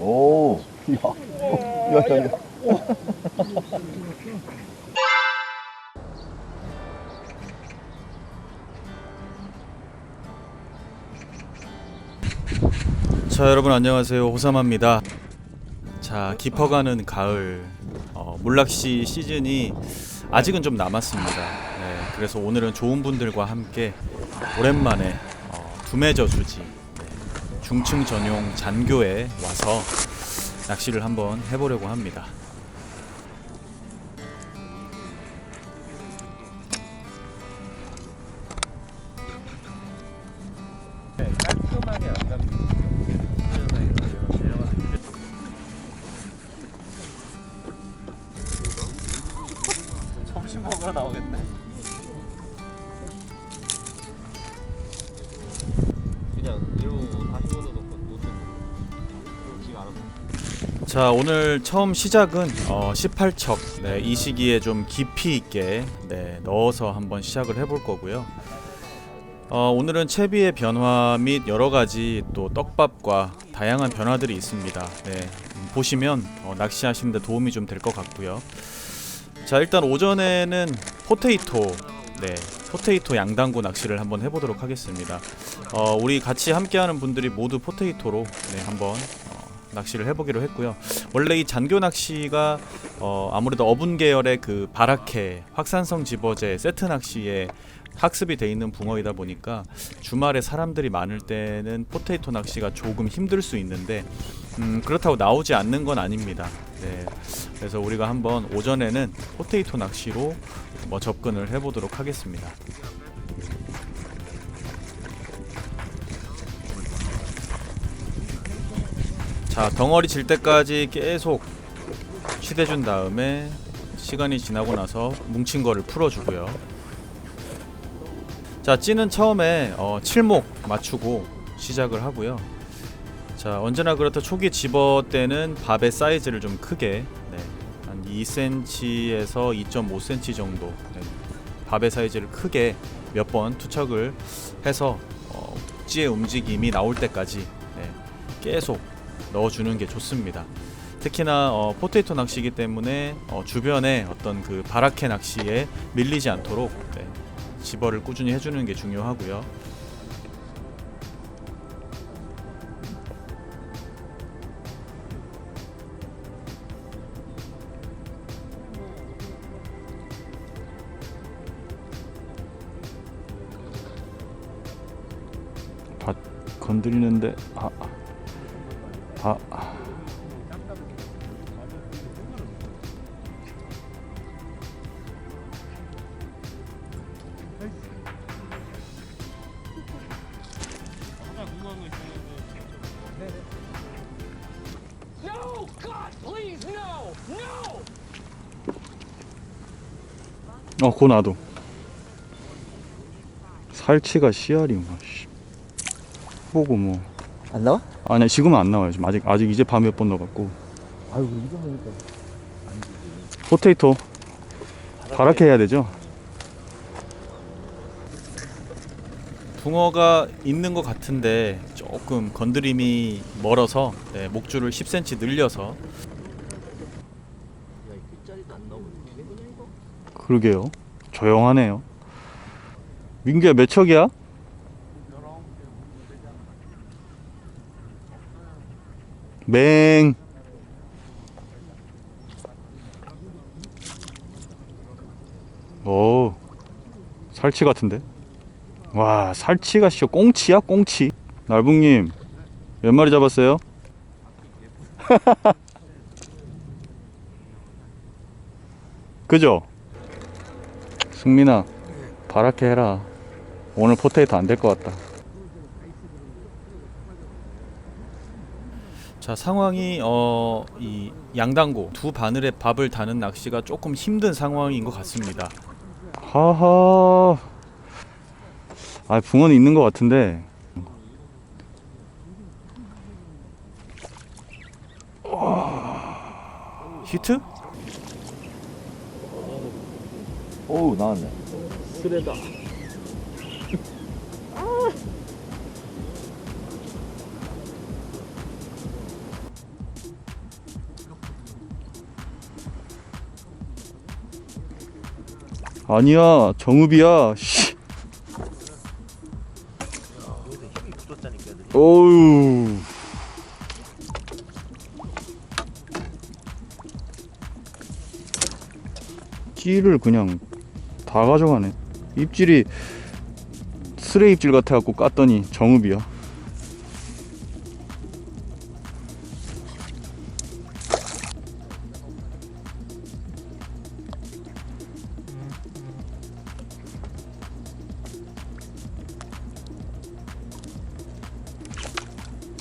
오, 야. 자, 여러분 안녕하세요. 호사마입니다. 자, 깊어가는 가을 물낚시 시즌이 아직은 좀 남았습니다. 네, 그래서 오늘은 좋은 분들과 함께 오랜만에 두메저 주지 중층 전용 잔교에 와서 낚시를 한번 해보려고 합니다. 깔끔하게 안 담기고 점심 먹으러 나오겠네. 그냥 이러고 다시 걷어 놓고 못 지가 않았어. 자, 오늘 처음 시작은 18척 이 시기에 좀 깊이 있게 넣어서 한번 시작을 해볼 거고요. 오늘은 채비의 변화 및 여러가지 또 떡밥과 다양한 변화들이 있습니다. 보시면 낚시하시는 데 도움이 좀 될 것 같고요. 자, 일단 오전에는 포테이토 양단구 낚시를 한번 해보도록 하겠습니다. 우리 같이 함께하는 분들이 모두 포테이토로 한번 낚시를 해보기로 했고요. 원래 이 잔교 낚시가 아무래도 어분 계열의 그 바라케, 확산성 집어제, 세트 낚시에 학습이 돼 있는 붕어이다 보니까 주말에 사람들이 많을 때는 포테이토 낚시가 조금 힘들 수 있는데 그렇다고 나오지 않는 건 아닙니다. 그래서 우리가 한번 오전에는 포테이토 낚시로 접근을 해보도록 하겠습니다. 자, 덩어리 질 때까지 계속 치대준 다음에 시간이 지나고 나서 뭉친 거를 풀어주고요. 자, 찌는 처음에 칠목 맞추고 시작을 하고요. 자, 언제나 그렇듯 초기 집어 때는 밥의 사이즈를 좀 크게 한 2cm에서 2.5cm 정도 밥의 사이즈를 크게 몇 번 투척을 해서 찌의 움직임이 나올 때까지 계속 넣어주는 게 좋습니다. 특히나 포테이토 낚시이기 때문에 주변에 어떤 그 바라케 낚시에 밀리지 않도록 집어를 꾸준히 해주는 게 중요하고요. 밭 건드리는데 No! God, please, no! No! 고 나도 살치가 씨알이 보고 뭐 안 나와? 아니 지금은 안 나와요. 지금 아직 이제 밤 몇 번 넣어갖고. 아이고 이거 보니까 포테이토 바라케 해야 되죠. 붕어가 있는 것 같은데 조금 건드림이 멀어서 목줄을 10cm 늘려서. 그러게요. 조용하네요. 민규야 몇 척이야? 맹. 오, 살치 같은데? 와, 살치가 씨 꽁치야 꽁치. 날붕님 몇 마리 잡았어요? 그죠? 승민아 바라케 해라. 오늘 포테이토 안 될 것 같다. 자, 상황이 이 양단고 두 바늘에 밥을 다는 낚시가 조금 힘든 상황인 것 같습니다. 하하. 아, 붕어는 있는 것 같은데. 히트? 오우 나왔네. 쓰레다. 아니야 정읍이야. 씨. 힘이 붙었다니까 애들이. 어우. 찌를 그냥 다 가져가네. 입질이 쓰레 입질 같아갖고 깠더니 정읍이야.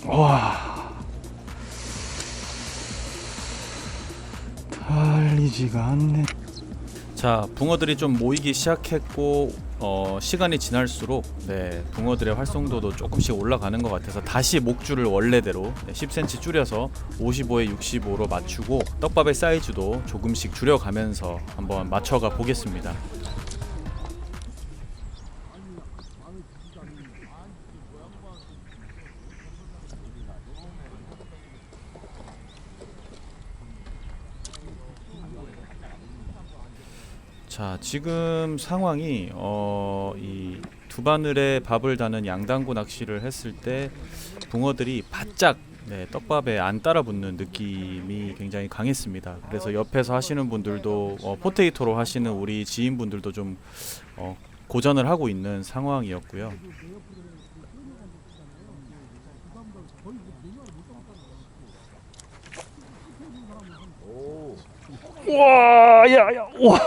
와, 달리지가 않네. 자, 붕어들이 좀 모이기 시작했고 시간이 지날수록 붕어들의 활성도도 조금씩 올라가는 것 같아서 다시 목줄을 원래대로 10cm 줄여서 55에 65로 맞추고 떡밥의 사이즈도 조금씩 줄여가면서 한번 맞춰가 보겠습니다. 자, 지금 상황이 이 두 바늘에 밥을 다는 양단구 낚시를 했을 때 붕어들이 바짝 떡밥에 안 따라붙는 느낌이 굉장히 강했습니다. 그래서 옆에서 하시는 분들도 포테이토로 하시는 우리 지인분들도 좀 고전을 하고 있는 상황이었고요. 와, 야, 와.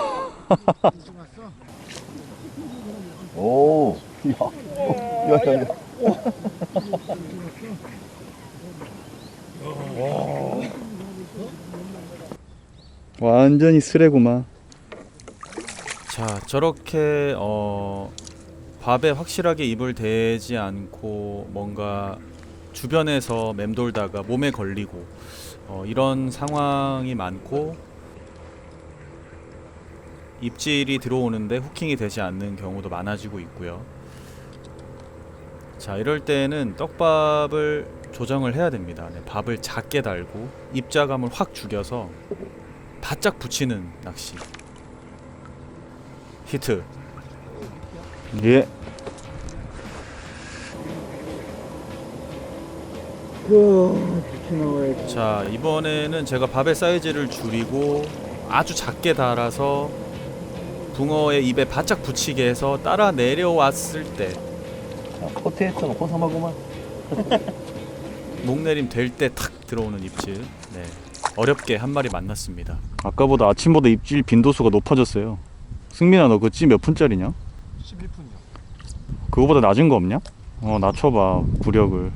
오. 야. 완전히 쓰레구만. 자, 저렇게 밥에 확실하게 입을 대지 않고 뭔가 주변에서 맴돌다가 몸에 걸리고 이런 상황이 많고 입질이 들어오는데 후킹이 되지 않는 경우도 많아지고 있고요. 자, 이럴 때는 떡밥을 조정을 해야 됩니다. 밥을 작게 달고 입자감을 확 죽여서 바짝 붙이는 낚시. 히트. 예. 자, 이번에는 제가 밥의 사이즈를 줄이고 아주 작게 달아서 붕어의 입에 바짝 붙이게 해서 따라 내려왔을 때 포테이토는 호sam하구만. 목내림 될 때 탁 들어오는 입질. 어렵게 한 마리 만났습니다. 아까보다 아침보다 입질 빈도수가 높아졌어요. 승민아, 너 그 찌 몇 푼짜리냐? 11분이요. 그거보다 낮은 거 없냐? 낮춰봐 구력을.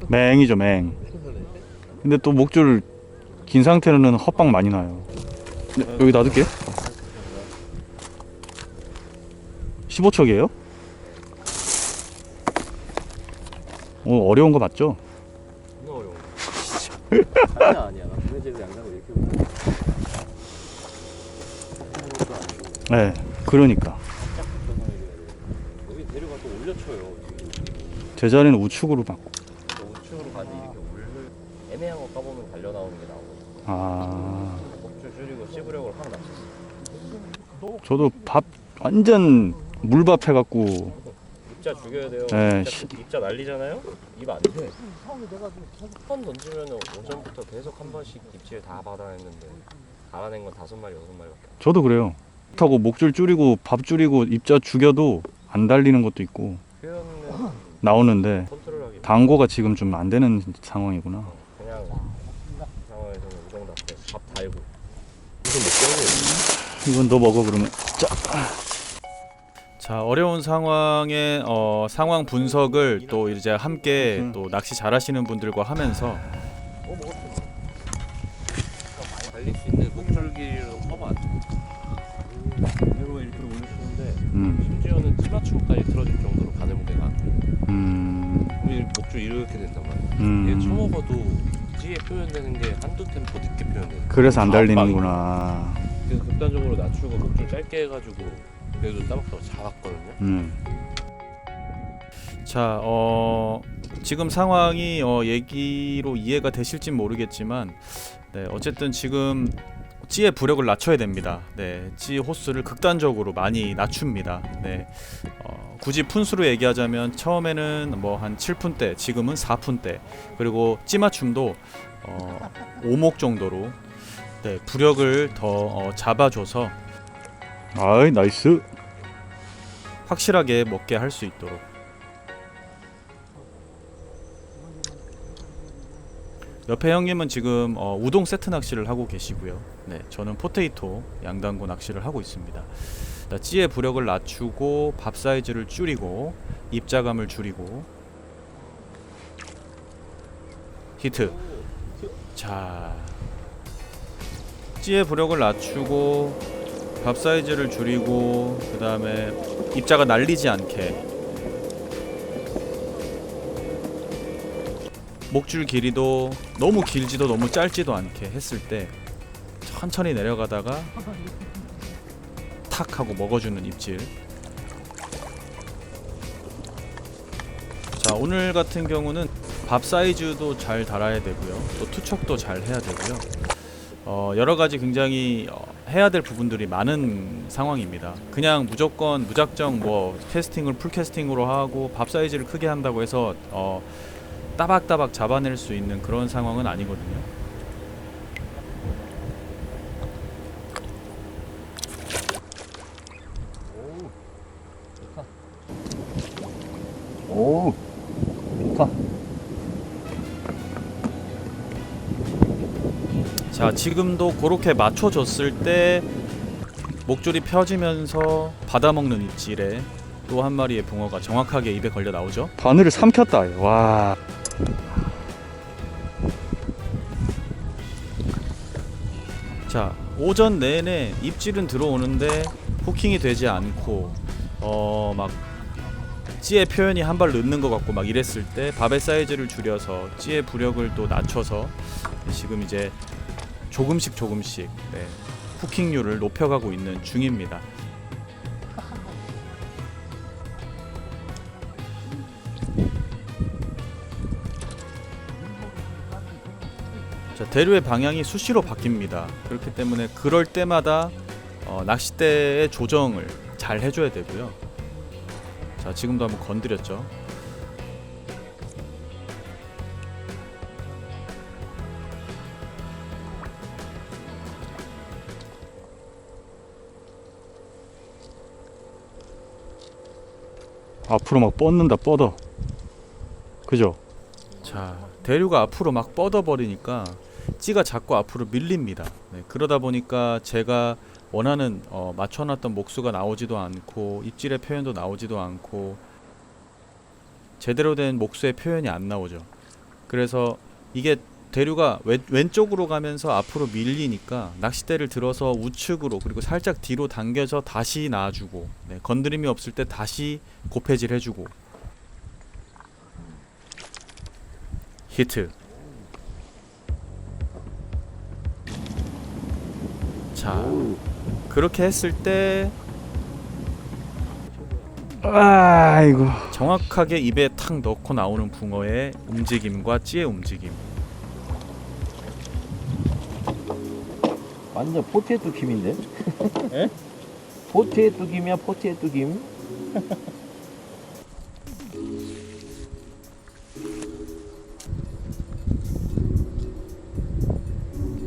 맹이죠, 맹. 근데 또 목줄 긴 상태로는 헛방 많이 나요. 네, 여기 놔둘게. 15척이에요? 어려운 거 맞죠? 너무 어려워. 아니야. 나 분해제로 양상을 이렇게 보고. 네, 그러니까 여기 내려가 또 올려쳐요. 제자리는 우측으로 바꿔. 우측으로 가지 이렇게 올려. 애매한 거 까보면 달려 나오는 게 나오고. 아, 목줄 줄이고 씨부력을 확 낮췄어. 저도 밥 완전 물밥 해갖고. 입자 죽여야 돼요. 네, 입자 날리잖아요. 입 안 돼. 한 던지면 오전부터 계속 한 번씩 입질 다 받아냈는데 달아낸 건 5마리, 6마리밖에. 저도 그래요. 타고 목줄 줄이고 밥 줄이고 입자 죽여도 안 달리는 것도 있고 표현은 나오는데 컨트롤하기. 단고가 지금 좀 안 되는 상황이구나. 그냥 상황에서는 우정답게 밥 달고. 무슨 이건 너 먹어 그러면. 자, 어려운 상황에 상황 분석을 또 이제 함께 또 낚시 잘하시는 분들과 하면서 달릴 수 있는 목줄기를 허만. 그대로 이렇게 올려주는데 심지어는 찌맞춤까지 틀어줄 정도로 바늘 무게가 안 돼. 우리 목줄 이렇게 된단 말이야. 얘 처먹어도 찌에 표현되는 게 한두 템포 늦게 표현돼. 그래서 안 달리는구나. 그래서 극단적으로 낮추고 목줄 짧게 해가지고 그래도 따박따박 잡았거든요. 자, 지금 상황이 얘기로 이해가 되실진 모르겠지만 어쨌든 지금 찌의 부력을 낮춰야 됩니다. 네, 찌 호수를 극단적으로 많이 낮춥니다. 네, 굳이 푼수로 얘기하자면 처음에는 뭐 한 7푼대, 지금은 4푼대, 그리고 찌 맞춤도 5목 정도로 네, 부력을 더 잡아줘서 아이 나이스. 확실하게 먹게 할 수 있도록. 옆에 형님은 지금 우동 세트 낚시를 하고 계시고요. 네, 저는 포테이토 양단고 낚시를 하고 있습니다. 자, 찌의 부력을 낮추고 밥 사이즈를 줄이고 입자감을 줄이고 히트. 자, 찌의 부력을 낮추고 밥 사이즈를 줄이고 그 다음에 입자가 날리지 않게 목줄 길이도 너무 길지도 너무 짧지도 않게 했을 때 천천히 내려가다가 탁 하고 먹어주는 입질. 자, 오늘 같은 경우는 밥 사이즈도 잘 달아야 되고요, 또 투척도 잘 해야 되고요. 여러가지 굉장히 해야 될 부분들이 많은 상황입니다. 그냥 무작정 뭐 캐스팅을 풀캐스팅으로 하고 밥 사이즈를 크게 한다고 해서 따박따박 잡아낼 수 있는 그런 상황은 아니거든요. 오 좋다. 자, 지금도 그렇게 맞춰줬을 때 목줄이 펴지면서 받아먹는 입질에 또 한 마리의 붕어가 정확하게 입에 걸려 나오죠. 바늘을 삼켰다. 와. 자, 오전 내내 입질은 들어오는데 후킹이 되지 않고 막 찌의 표현이 한 발 늦는 것 같고 막 이랬을 때 밥의 사이즈를 줄여서 찌의 부력을 또 낮춰서 지금 이제 조금씩 네, 후킹률을 높여가고 있는 중입니다. 자, 대류의 방향이 수시로 바뀝니다. 그렇기 때문에 그럴 때마다 낚싯대의 조정을 잘 해줘야 되고요. 자, 지금도 한번 건드렸죠. 앞으로 막 뻗는다. 뻗어. 그죠? 자, 대류가 앞으로 막 뻗어버리니까 찌가 자꾸 앞으로 밀립니다. 네, 그러다 보니까 제가 원하는 맞춰놨던 목수가 나오지도 않고 입질의 표현도 나오지도 않고 제대로 된 목수의 표현이 안 나오죠. 그래서 이게 대류가 왼쪽으로 가면서 앞으로 밀리니까 낚싯대를 들어서 우측으로 그리고 살짝 뒤로 당겨서 다시 놔주고, 네, 건드림이 없을 때 다시 고패질 해주고. 히트. 자, 그렇게 했을 때 아이고. 정확하게 입에 탁 넣고 나오는 붕어의 움직임과 찌의 움직임. 완전 포티의 뚝김인데? 에? 포티의 뚝김이야, 포티의 뚝김.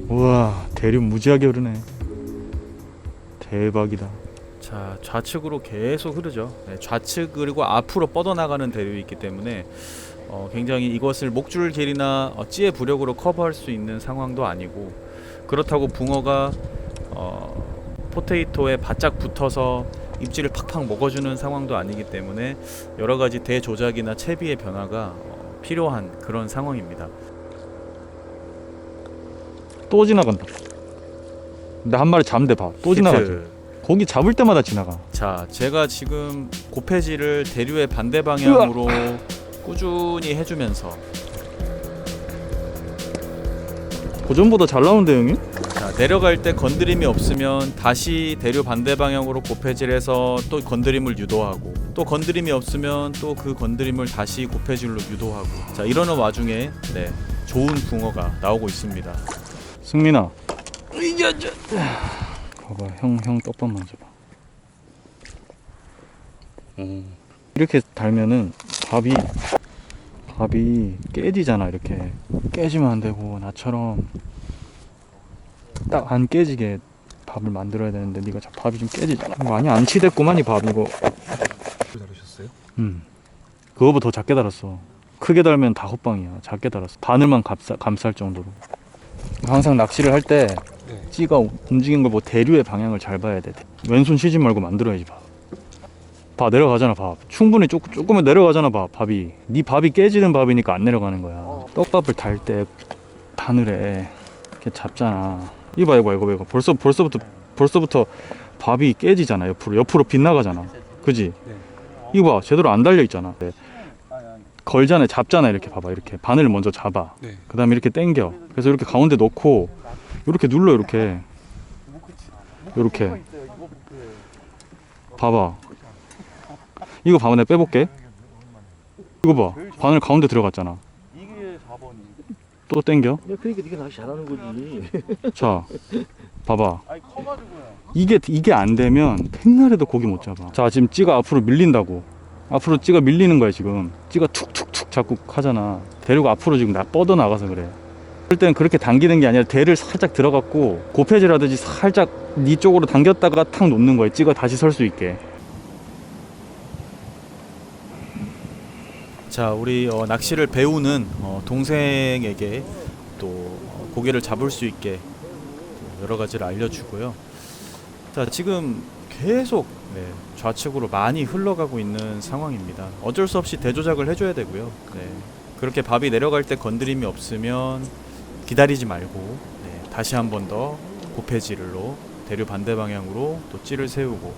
우와, 대류 무지하게 흐르네. 대박이다. 자, 좌측으로 계속 흐르죠. 네, 좌측 그리고 앞으로 뻗어나가는 대류이 있기 때문에 굉장히 이것을 목줄 길이나 찌의 부력으로 커버할 수 있는 상황도 아니고, 그렇다고 붕어가 포테이토에 바짝 붙어서 입질을 팍팍 먹어주는 상황도 아니기 때문에 여러가지 대조작이나 채비의 변화가 필요한 그런 상황입니다. 또 지나간다. 근데 한 마리 잡는데 봐. 또 지나가죠. 고기 잡을 때마다 지나가. 자, 제가 지금 고패질을 대류의 반대 방향으로 꾸준히 해주면서, 고전보다 잘 나오는데 형님? 자, 내려갈 때 건드림이 없으면 다시 대류 반대 방향으로 고패질해서 또 건드림을 유도하고, 또 건드림이 없으면 또 그 건드림을 다시 고패질로 유도하고, 자, 이러는 와중에 네, 좋은 붕어가 나오고 있습니다. 승민아. 이게 봐봐, 형 떡밥 만져봐. 이렇게 달면은 밥이 깨지잖아. 이렇게 깨지면 안 되고, 나처럼 딱 안 깨지게 밥을 만들어야 되는데 네가 밥이 좀 깨지잖아. 많이 안 치댔구만 이 밥 이거. 다루셨어요? 그거보다 더 작게 달았어. 크게 달면 다 헛방이야. 작게 달았어. 바늘만 감쌀 정도로. 항상 낚시를 할 때 네. 찌가 움직이는 걸 뭐 대류의 방향을 잘 봐야 돼. 왼손 쉬지 말고 만들어야지 밥. 봐 내려가잖아 밥. 충분히 조금은 내려가잖아 밥이. 네 밥이 깨지는 밥이니까 안 내려가는 거야. 떡밥을 달 때 바늘에 이렇게 잡잖아. 이거 벌써부터 밥이 깨지잖아. 옆으로 빗나가잖아. 그지? 이거 봐 제대로 안 달려 있잖아. 네. 걸잖아. 잡잖아. 이렇게 봐봐. 이렇게 바늘을 먼저 잡아. 네. 그 다음에 이렇게 당겨. 그래서 이렇게 가운데 넣고 이렇게 눌러. 이렇게 봐봐. 이거 봐봐. 내가 빼볼게. 이거 봐. 바늘 가운데 들어갔잖아. 또 당겨. 야, 그러니까 네가 낚시 잘하는 거지. 자 봐봐. 이게 안 되면 백날에도 고기 못 잡아. 자 지금 찌가 앞으로 밀린다고. 앞으로 찌가 밀리는 거야 지금. 찌가 툭툭툭 자꾸 하잖아. 대류가 앞으로 지금 뻗어 나가서 그래. 그럴 때는 그렇게 당기는 게 아니라 대를 살짝 들어갔고 고패질 하듯이 살짝 네 쪽으로 당겼다가 탁 놓는 거야. 찌가 다시 설 수 있게. 자, 우리 낚시를 배우는 동생에게 또 고기를 잡을 수 있게 또 여러 가지를 알려주고요. 자, 지금 계속 좌측으로 많이 흘러가고 있는 상황입니다. 어쩔 수 없이 대조작을 해줘야 되고요. 그렇게 밥이 내려갈 때 건드림이 없으면 기다리지 말고 다시 한 번 더 고패질로 대류 반대 방향으로 또 찌를 세우고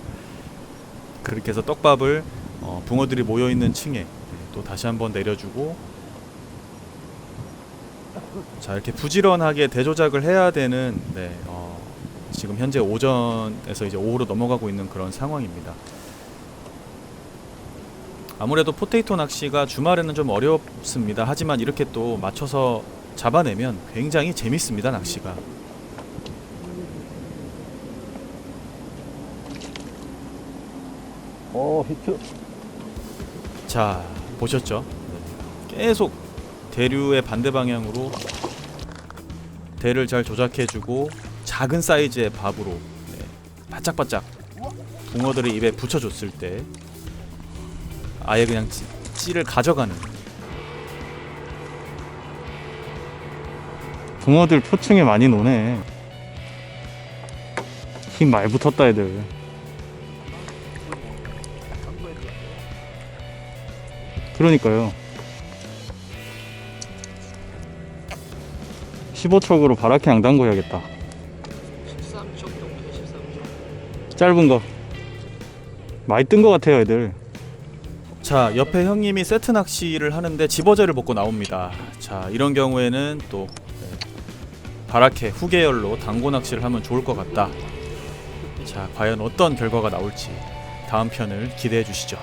그렇게 해서 떡밥을 붕어들이 모여있는 층에 또 다시 한번 내려주고 자 이렇게 부지런하게 대조작을 해야 되는 지금 현재 오전에서 이제 오후로 넘어가고 있는 그런 상황입니다. 아무래도 포테이토 낚시가 주말에는 좀 어렵습니다. 하지만 이렇게 또 맞춰서 잡아내면 굉장히 재밌습니다. 낚시가. 히트. 자 보셨죠? 계속 대류의 반대 방향으로 대를 잘 조작해주고 작은 사이즈의 밥으로 바짝바짝 붕어들을 입에 붙여줬을 때 아예 그냥 찌를 가져가는. 붕어들 표층에 많이 노네. 힘 많이 붙었다 애들. 그러니까요. 15촉으로 바라케 양단거 해야겠다. 13쪽 정도 돼, 13쪽. 짧은 거 많이 뜬 거 같아요 애들. 자 옆에 형님이 세트 낚시를 하는데 집어제를 먹고 나옵니다. 자 이런 경우에는 또 바라케 후계열로 당고 낚시를 하면 좋을 것 같다. 자 과연 어떤 결과가 나올지 다음 편을 기대해 주시죠.